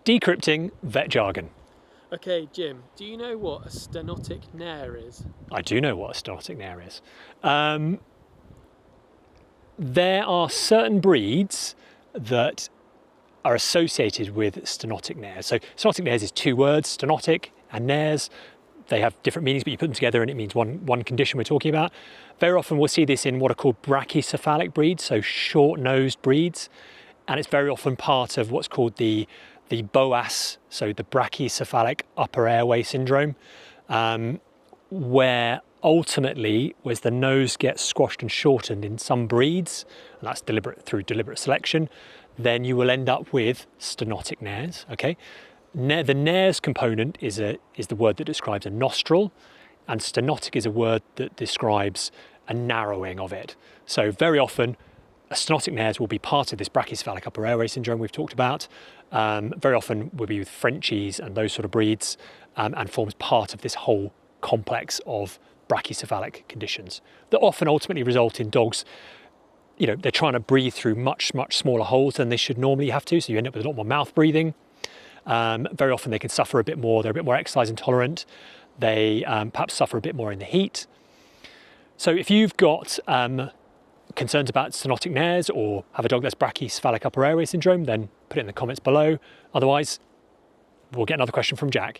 Decrypting vet jargon. Okay, Jim, do you know what a Stenotic Nare is? I do know what a Stenotic Nares is. There are certain breeds that are associated with Stenotic Nares. So Stenotic Nares is two words, stenotic and nares. They have different meanings, but you put them together and it means one condition we're talking about. Very often we'll see this in what are called brachycephalic breeds, so short-nosed breeds. And it's very often part of what's called the BOAS, so the brachycephalic upper airway syndrome, where ultimately, as the nose gets squashed and shortened in some breeds, and that's through deliberate selection, then you will end up with stenotic nares. Okay, the nares component is the word that describes a nostril, and stenotic is a word that describes a narrowing of it. So very often, a stenotic nares will be part of this brachycephalic upper airway syndrome we've talked about. Very often will be with Frenchies and those sort of breeds, and forms part of this whole complex of brachycephalic conditions that often ultimately result in dogs, they're trying to breathe through much smaller holes than they should normally have to, so you end up with a lot more mouth breathing. Very often they can suffer a bit more, they're a bit more exercise intolerant, they perhaps suffer a bit more in the heat. So if you've got concerns about stenotic nares or have a dog that's brachycephalic upper airway syndrome, then put it in the comments below. Otherwise, we'll get another question from Jack.